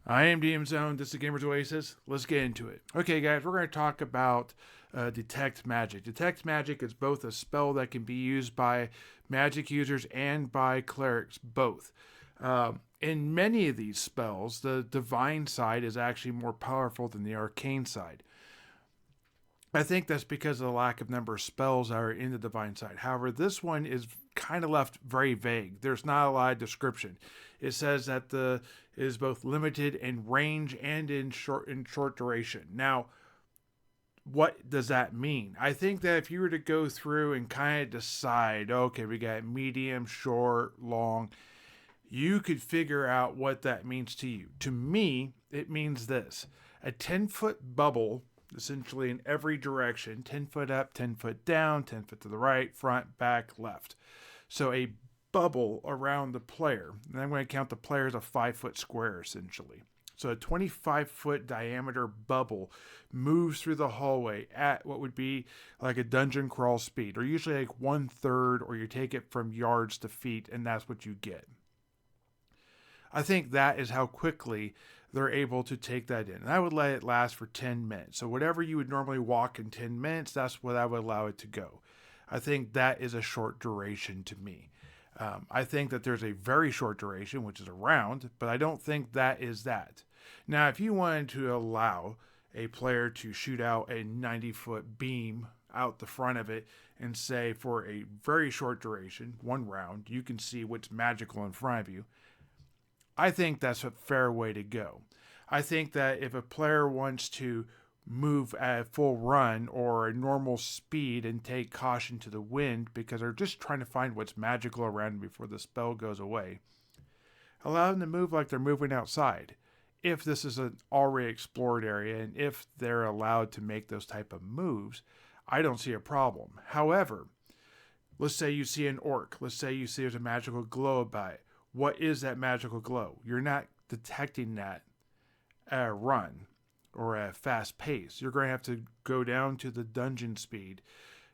I am DM Zone. This is Gamers Oasis. Let's get into it. Okay, guys, we're going to talk about Detect Magic. Detect Magic is both a spell that can be used by magic users and by clerics, both. In many of these spells, the divine side is actually more powerful than the arcane side. I think that's because of the lack of number of spells that are in the divine side. However, this one is kind of left very vague. There's not a lot of description. It says that the is both limited in range and in short duration. Now, what does that mean? I think that if you were to go through and kind of decide, okay, we got medium, short, long, you could figure out what that means to you. To me, it means this: a 10-foot bubble, essentially in every direction, 10 foot up, 10 foot down, 10 foot to the right, front, back, left. So a bubble around the player, and I'm going to count the player as a 5-foot square essentially. So a 25-foot diameter bubble moves through the hallway at what would be like a dungeon crawl speed, or usually like 1/3, or you take it from yards to feet, and that's what you get. I think that is how quickly they're able to take that in. And I would let it last for 10 minutes. So whatever you would normally walk in 10 minutes, that's what I would allow it to go. I think that is a short duration to me. I think that there's a very short duration, which is a round, but I don't think that is that. Now, if you wanted to allow a player to shoot out a 90-foot beam out the front of it and say for a very short duration, one round, you can see what's magical in front of you, I think that's a fair way to go. I think that if a player wants to move at a full run or a normal speed and take caution to the wind because they're just trying to find what's magical around them before the spell goes away, allow them to move like they're moving outside. If this is an already explored area and if they're allowed to make those type of moves, I don't see a problem. However, let's say you see an orc. Let's say you see there's a magical glow about it. What is that magical glow? You're not detecting that at a run or at a fast pace. You're going to have to go down to the dungeon speed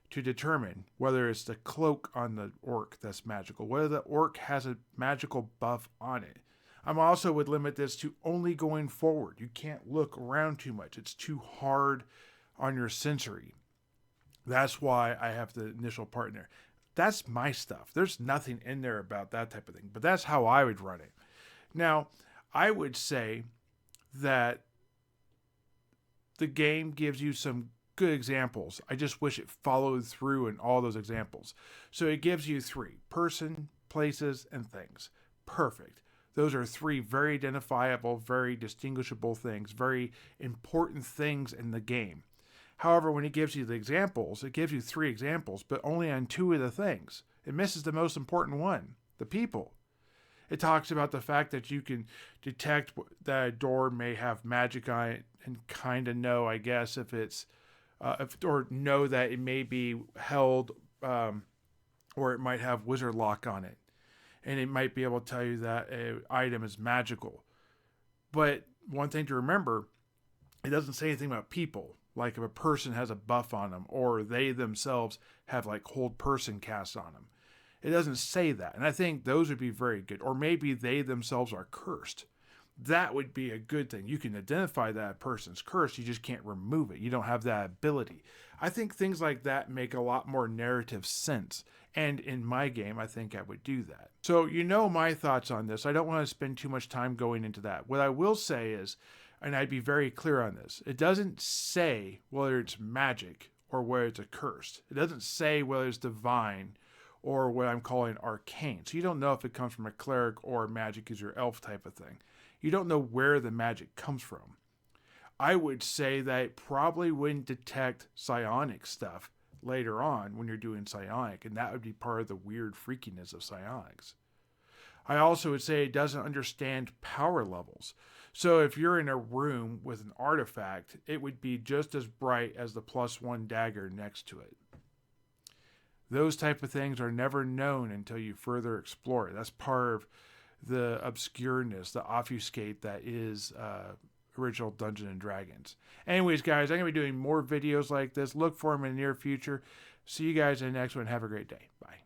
to determine whether it's the cloak on the orc that's magical, whether the orc has a magical buff on it. I'm also would limit this to only going forward. You can't look around too much. It's too hard on your sensory. That's why I have the initial part in there. That's my stuff. There's nothing in there about that type of thing, but that's how I would run it. Now, I would say that the game gives you some good examples. I just wish it followed through in all those examples. So it gives you 3: person, places, and things. Perfect. Those are 3 very identifiable, very distinguishable things, very important things in the game. However, when it gives you the examples, it gives you 3 examples, but only on 2 of the things. It misses the most important one: the people. It talks about the fact that you can detect that a door may have magic on it and kind of know, I guess, if it's, or know that it may be held, or it might have wizard lock on it. And it might be able to tell you that an item is magical. But one thing to remember, it doesn't say anything about people. Like if a person has a buff on them or they themselves have like hold person cast on them. It doesn't say that. And I think those would be very good. Or maybe they themselves are cursed. That would be a good thing. You can identify that a person's cursed. You just can't remove it. You don't have that ability. I think things like that make a lot more narrative sense. And in my game, I think I would do that. So you know my thoughts on this. I don't want to spend too much time going into that. What I will say is, and I'd be very clear on this, it doesn't say whether it's magic or whether it's accursed. It doesn't say whether it's divine or what I'm calling arcane. So you don't know if it comes from a cleric or a magic user elf type of thing. You don't know where the magic comes from. I would say that it probably wouldn't detect psionic stuff later on when you're doing psionic, and that would be part of the weird freakiness of psionics. I also would say it doesn't understand power levels. So if you're in a room with an artifact, it would be just as bright as the +1 dagger next to it. Those type of things are never known until you further explore it. That's part of the obscureness, the obfuscate that is original Dungeons and Dragons. Anyways, guys, I'm going to be doing more videos like this. Look for them in the near future. See you guys in the next one. Have a great day. Bye.